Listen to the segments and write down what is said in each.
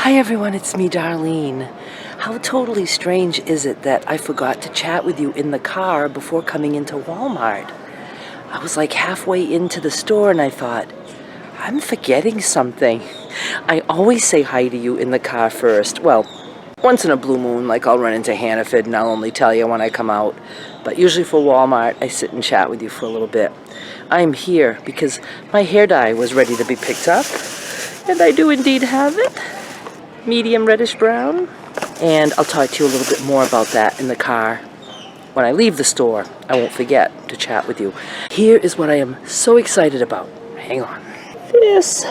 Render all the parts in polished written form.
Hi everyone, it's me, Darlene. How totally strange is it that I forgot to chat with you in the car before coming into Walmart? I was like halfway into the store and I thought, I'm forgetting something. I always say hi to you in the car first. Well, once in a blue moon, like I'll run into Hannaford and I'll only tell you when I come out. But usually for Walmart, I sit and chat with you for a little bit. I'm here because my hair dye was ready to be picked up. And I do indeed have it. Medium reddish brown. And I'll talk to you a little bit more about that in the car. When I leave the store, I won't forget to chat with you. Here is what I am so excited about. Hang on. This.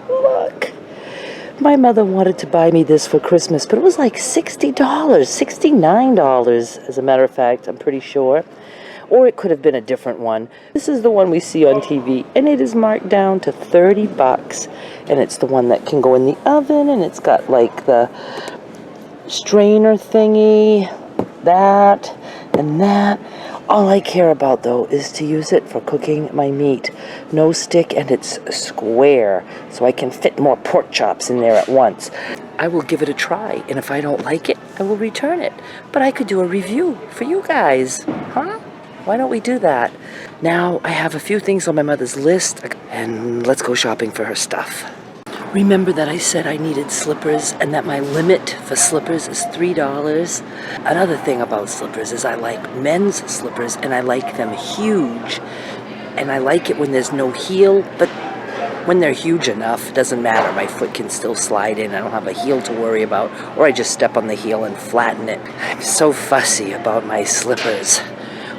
Look. My mother wanted to buy me this for Christmas, but it was like $60, $69, as a matter of fact, I'm pretty sure. Or it could have been a different one. This is the one we see on TV, and it is marked down to 30 bucks. And it's the one that can go in the oven, and it's got like the strainer thingy, that, and that. All I care about, though, is to use it for cooking my meat. No stick, and it's square, so I can fit more pork chops in there at once. I will give it a try, and if I don't like it, I will return it. But I could do a review for you guys, huh? Why don't we do that? Now, I have a few things on my mother's list, and let's go shopping for her stuff. Remember that I said I needed slippers and that my limit for slippers is $3. Another thing about slippers is I like men's slippers and I like them huge. And I like it when there's no heel, but when they're huge enough, it doesn't matter. My foot can still slide in. I don't have a heel to worry about, or I just step on the heel and flatten it. I'm so fussy about my slippers.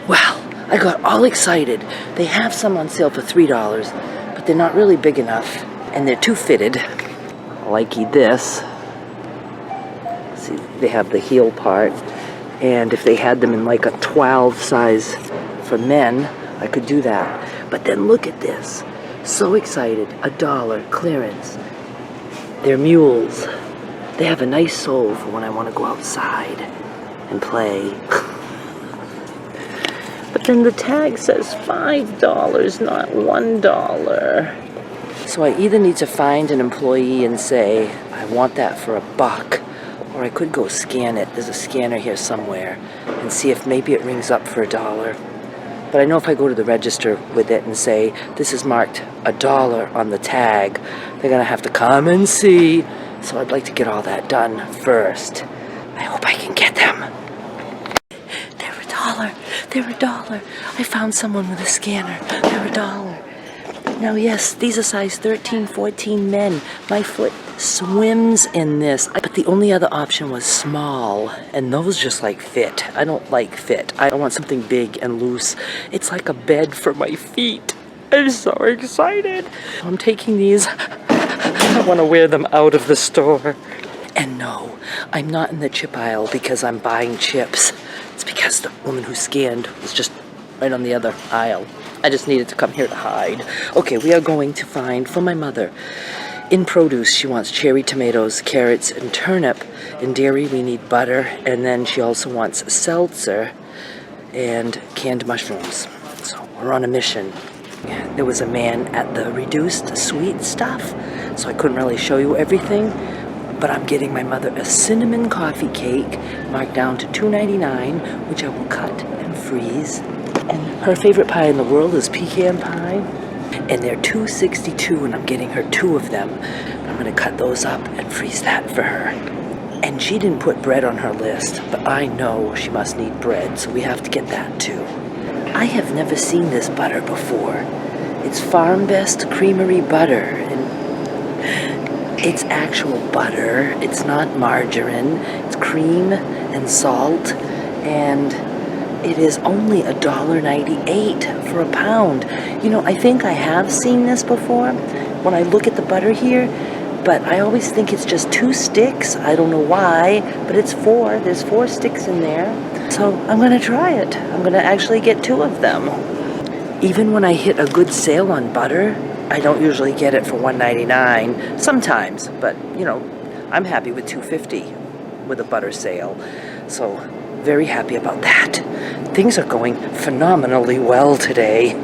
Well, I got all excited. They have some on sale for $3, but they're not really big enough. And they're too fitted. Likey this. See, they have the heel part. And if they had them in like a 12 size for men, I could do that. But then look at this. So excited. $1 clearance. They're mules. They have a nice sole for when I want to go outside and play. But then the tag says $5, not $1. So I either need to find an employee and say, I want that for $1, or I could go scan it. There's a scanner here somewhere, and see if maybe it rings up for $1. But I know if I go to the register with it and say, this is marked $1 on the tag, they're gonna have to come and see. So I'd like to get all that done first. I hope I can get them. They're $1. They're $1. I found someone with a scanner. They're $1. Now, yes, these are size 13, 14 men. My foot swims in this. But the only other option was small, and those just like fit. I don't like fit. I want something big and loose. It's like a bed for my feet. I'm so excited. I'm taking these. I want to wear them out of the store. And no, I'm not in the chip aisle because I'm buying chips. It's because the woman who scanned was just right on the other aisle. I just needed to come here to hide. Okay, we are going to find, for my mother, in produce, she wants cherry tomatoes, carrots, and turnip. In dairy, we need butter, and then she also wants seltzer and canned mushrooms. So we're on a mission. There was a man at the reduced sweet stuff, so I couldn't really show you everything, but I'm getting my mother a cinnamon coffee cake marked down to $2.99, which I will cut and freeze. And her favorite pie in the world is pecan pie. And they're $2.62, and I'm getting her 2 of them. I'm going to cut those up and freeze that for her. And she didn't put bread on her list, but I know she must need bread, so we have to get that too. I have never seen this butter before. It's Farm Best Creamery butter. And it's actual butter. It's not margarine. It's cream and salt. And it is only $1.98 for a pound. You know, I think I have seen this before when I look at the butter here, but I always think it's just 2 sticks. I don't know why, but it's 4. There's 4 sticks in there. So I'm gonna try it. I'm gonna actually get 2 of them. Even when I hit a good sale on butter, I don't usually get it for $1.99. Sometimes, but you know, I'm happy with $2.50 with a butter sale. So very happy about that. Things are going phenomenally well today.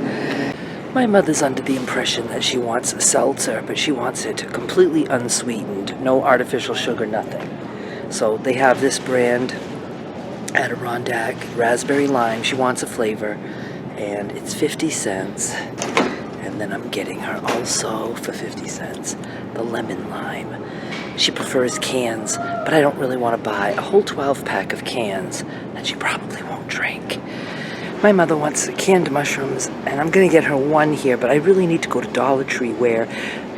My mother's under the impression that she wants a seltzer, but she wants it completely unsweetened, no artificial sugar, nothing. So they have this brand, Adirondack, raspberry lime. She wants a flavor, and it's 50 cents. And then I'm getting her also for 50 cents the lemon lime. She prefers cans, but I don't really want to buy a whole 12-pack of cans that she probably won't drink. My mother wants canned mushrooms, and I'm going to get her one here, but I really need to go to Dollar Tree where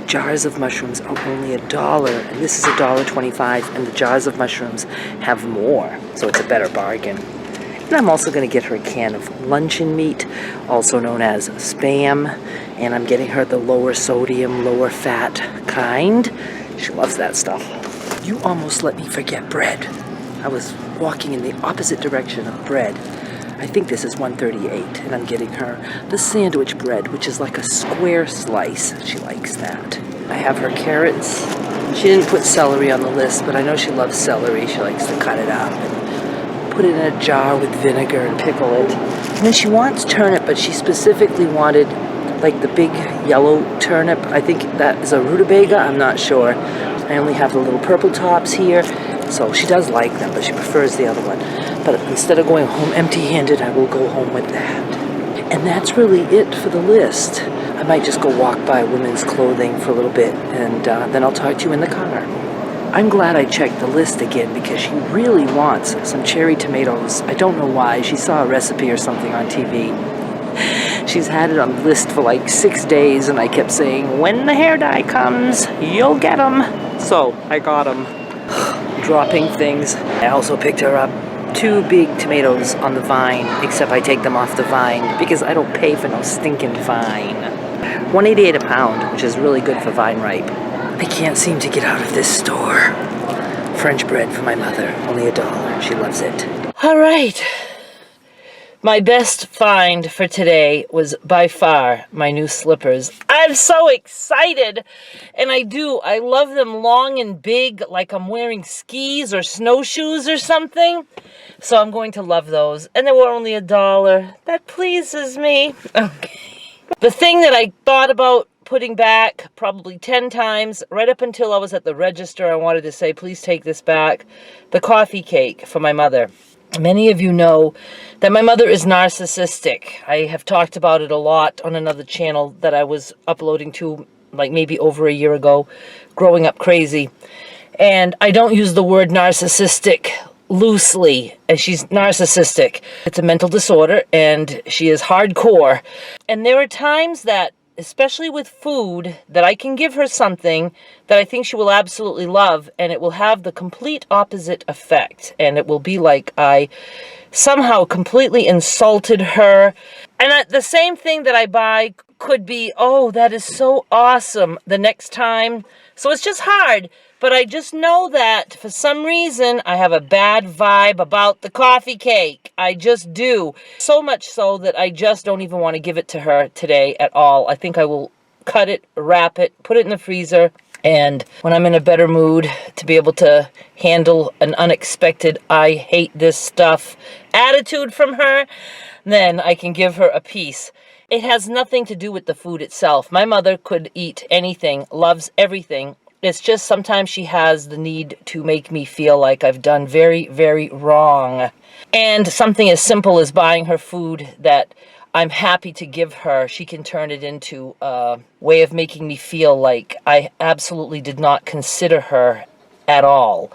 jars of mushrooms are only $1, and this is $1.25, and the jars of mushrooms have more, so it's a better bargain. And I'm also going to get her a can of luncheon meat, also known as Spam, and I'm getting her the lower sodium, lower fat kind. She loves that stuff. You almost let me forget bread. I was walking in the opposite direction of bread. I think this is $1.38, and I'm getting her the sandwich bread, which is like a square slice. She likes that. I have her carrots. She didn't put celery on the list, but I know she loves celery. She likes to cut it up and put it in a jar with vinegar and pickle it. And then she wants turnip, but she specifically wanted like the big yellow turnip. I think that is a rutabaga. I'm not sure. I only have the little purple tops here. So she does like them, but she prefers the other one. But instead of going home empty-handed, I will go home with that. And that's really it for the list. I might just go walk by women's clothing for a little bit, and then I'll talk to you in the car. I'm glad I checked the list again because she really wants some cherry tomatoes. I don't know why. She saw a recipe or something on TV. She's had it on the list for like 6 days, and I kept saying, when the hair dye comes, you'll get them. So I got them. Dropping things. I also picked her up 2 big tomatoes on the vine, except I take them off the vine because I don't pay for no stinking vine. $1.88 a pound, which is really good for vine ripe. I can't seem to get out of this store. French bread for my mother, only $1. She loves it. All right. My best find for today was by far my new slippers. I'm so excited, and I love them long and big, like I'm wearing skis or snowshoes or something. So I'm going to love those, and they were only $1. That pleases me. Okay. The thing that I thought about putting back probably 10 times, right up until I was at the register, I wanted to say, please take this back. The coffee cake for my mother. Many of you know that my mother is narcissistic. I have talked about it a lot on another channel that I was uploading to like maybe over a year ago, Growing Up Crazy. And I don't use the word narcissistic loosely, as she's narcissistic. It's a mental disorder, and she is hardcore. And there are times that, especially with food, that I can give her something that I think she will absolutely love, and it will have the complete opposite effect. And it will be like I somehow completely insulted her. And the same thing that I buy could be, oh, that is so awesome the next time. So it's just hard. But I just know that for some reason I have a bad vibe about the coffee cake. I just do. So much so that I just don't even want to give it to her today at all. I think I will cut it, wrap it, put it in the freezer. And when I'm in a better mood to be able to handle an unexpected, I hate this stuff attitude from her, then I can give her a piece. It has nothing to do with the food itself. My mother could eat anything, loves everything. It's just sometimes she has the need to make me feel like I've done very, very wrong. And something as simple as buying her food that I'm happy to give her, she can turn it into a way of making me feel like I absolutely did not consider her at all.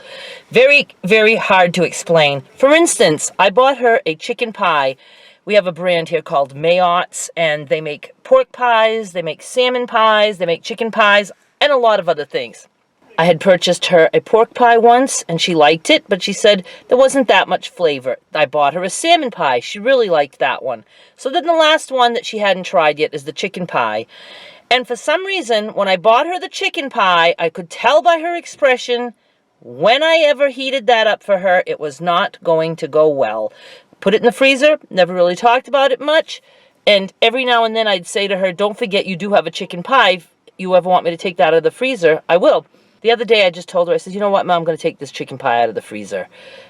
Very, very hard to explain. For instance, I bought her a chicken pie. We have a brand here called Mayot's, and they make pork pies, they make salmon pies, they make chicken pies, and a lot of other things. I had purchased her a pork pie once, and she liked it, but she said there wasn't that much flavor. I bought her a salmon pie. She really liked that one. So then the last one that she hadn't tried yet is the chicken pie. And for some reason, when I bought her the chicken pie, I could tell by her expression, when I ever heated that up for her, it was not going to go well. Put it in the freezer, never really talked about it much, and every now and then I'd say to her, don't forget you do have a chicken pie. If you ever want me to take that out of the freezer, I will. The other day I just told her, I said, you know what, Mom, I'm going to take this chicken pie out of the freezer,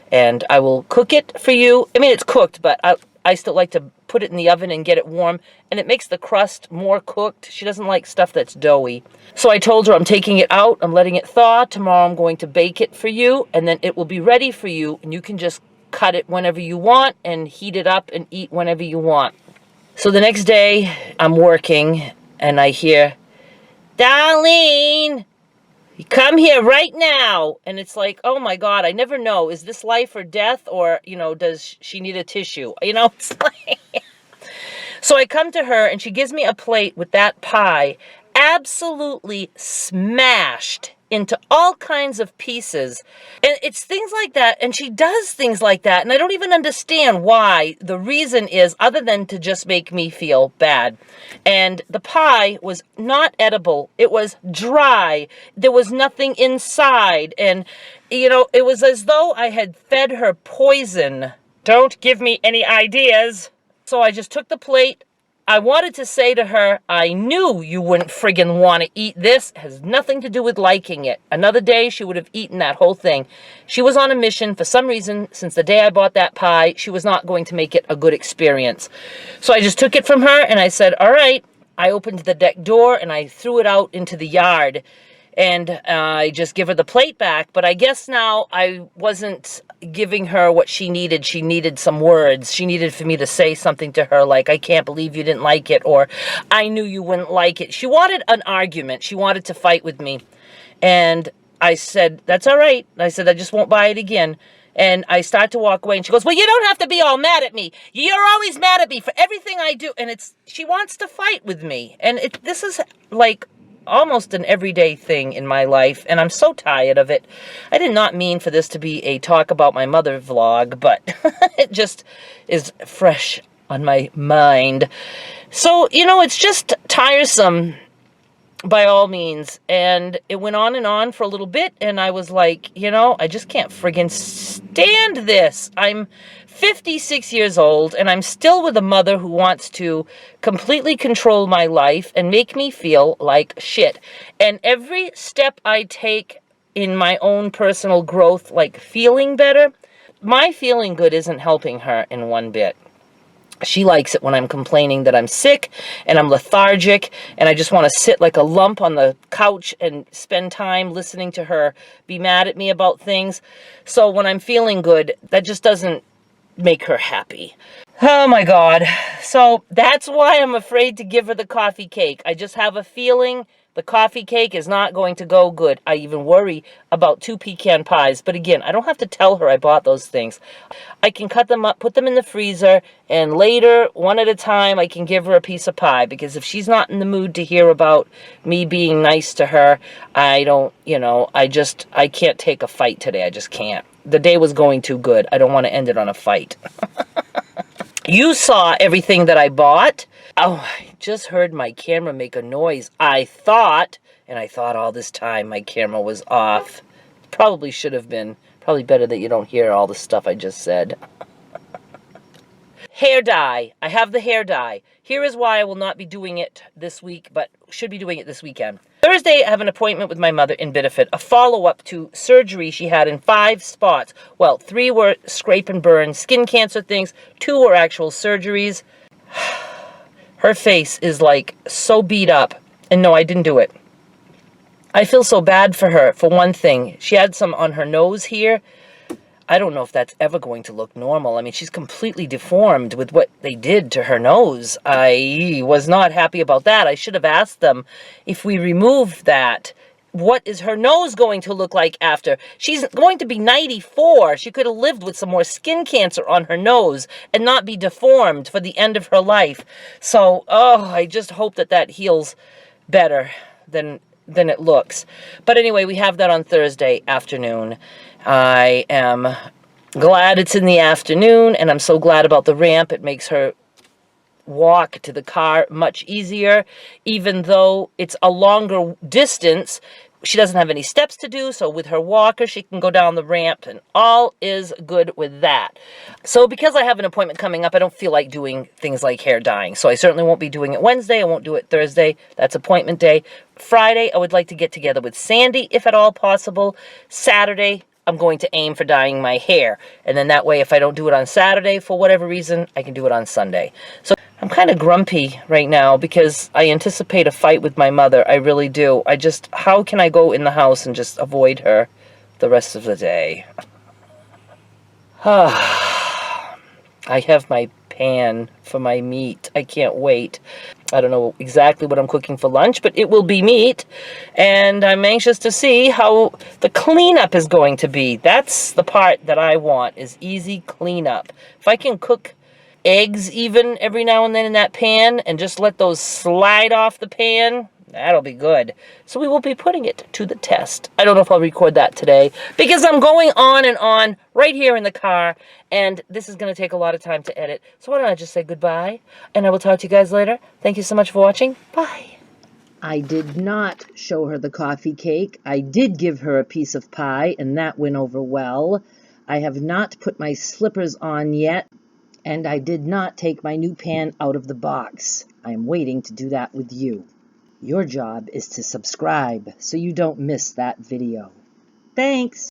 and I will cook it for you. I mean, it's cooked, but I still like to put it in the oven and get it warm, and it makes the crust more cooked. She doesn't like stuff that's doughy. So I told her I'm taking it out, I'm letting it thaw. Tomorrow I'm going to bake it for you, and then it will be ready for you, and you can just cut it whenever you want and heat it up and eat whenever you want. So the next day, I'm working, and I hear, Darlene, come here right now. And it's like, oh my God, I never know. Is this life or death? Or, does she need a tissue? It's like... So I come to her, and she gives me a plate with that pie, absolutely smashed into all kinds of pieces. And it's things like that, and she does things like that, and I don't even understand why. The reason is other than to just make me feel bad. And the pie was not edible. It was dry. There was nothing inside. And, it was as though I had fed her poison. Don't give me any ideas. So I just took the plate. I wanted to say to her, I knew you wouldn't friggin' want to eat this. It has nothing to do with liking it. Another day, she would have eaten that whole thing. She was on a mission. For some reason, since the day I bought that pie, she was not going to make it a good experience. So I just took it from her, and I said, all right. I opened the deck door, and I threw it out into the yard. And I just give her the plate back. But I guess now I wasn't giving her what she needed. She needed some words. She needed for me to say something to her like, I can't believe you didn't like it, or I knew you wouldn't like it. She wanted an argument. She wanted to fight with me. And I said, that's all right. I said, I just won't buy it again. And I start to walk away, and she goes, well, you don't have to be all mad at me. You're always mad at me for everything I do. And she wants to fight with me. And this is like almost an everyday thing in my life, and I'm so tired of it. I did not mean for this to be a talk about my mother vlog, but it just is fresh on my mind. So, it's just tiresome by all means. And it went on and on for a little bit, and I was like, I just can't friggin' stand this. I'm 56 years old, and I'm still with a mother who wants to completely control my life and make me feel like shit. And every step I take in my own personal growth, like feeling better, my feeling good isn't helping her in one bit. She likes it when I'm complaining that I'm sick and I'm lethargic and I just want to sit like a lump on the couch and spend time listening to her be mad at me about things. So when I'm feeling good, that just doesn't make her happy. Oh my God. So that's why I'm afraid to give her the coffee cake. I just have a feeling the coffee cake is not going to go good. I even worry about 2 pecan pies. But again, I don't have to tell her I bought those things. I can cut them up, put them in the freezer, and later, one at a time, I can give her a piece of pie. Because if she's not in the mood to hear about me being nice to her, I don't, I can't take a fight today. I just can't. The day was going too good. I don't want to end it on a fight. You saw everything that I bought. Oh, I just heard my camera make a noise. I thought all this time my camera was off. Probably should have been. Probably better that you don't hear all the stuff I just said. Hair dye. I have the hair dye. Here is why I will not be doing it this week, but should be doing it this weekend. Thursday, I have an appointment with my mother in Biddeford, a follow-up to surgery she had in 5 spots. Well, 3 were scrape and burn, skin cancer things. 2 were actual surgeries. Her face is like so beat up. And no, I didn't do it. I feel so bad for her, for one thing. She had some on her nose here. I don't know if that's ever going to look normal. I mean, she's completely deformed with what they did to her nose. I was not happy about that. I should have asked them, if we remove that, what is her nose going to look like after? She's going to be 94. She could have lived with some more skin cancer on her nose and not be deformed for the end of her life. So, I just hope that heals better than it looks. But anyway, we have that on Thursday afternoon. I am glad it's in the afternoon, and I'm so glad about the ramp. It makes her walk to the car much easier, even though it's a longer distance. She doesn't have any steps to do, so with her walker, she can go down the ramp, and all is good with that. So because I have an appointment coming up, I don't feel like doing things like hair dyeing. So I certainly won't be doing it Wednesday. I won't do it Thursday. That's appointment day. Friday, I would like to get together with Sandy, if at all possible. Saturday, I'm going to aim for dyeing my hair. And then that way, if I don't do it on Saturday for whatever reason, I can do it on Sunday. So I'm kind of grumpy right now because I anticipate a fight with my mother. I really do. How can I go in the house and just avoid her the rest of the day? I have my pan for my meat. I can't wait. I don't know exactly what I'm cooking for lunch, but it will be meat. And I'm anxious to see how the cleanup is going to be. That's the part that I want, is easy cleanup. If I can cook eggs even every now and then in that pan and just let those slide off the pan, that'll be good. So we will be putting it to the test. I don't know if I'll record that today because I'm going on and on right here in the car, and this is going to take a lot of time to edit. So why don't I just say goodbye, and I will talk to you guys later. Thank you so much for watching. Bye. I did not show her the coffee cake. I did give her a piece of pie, and that went over well. I have not put my slippers on yet, and I did not take my new pan out of the box. I am waiting to do that with you. Your job is to subscribe so you don't miss that video. Thanks!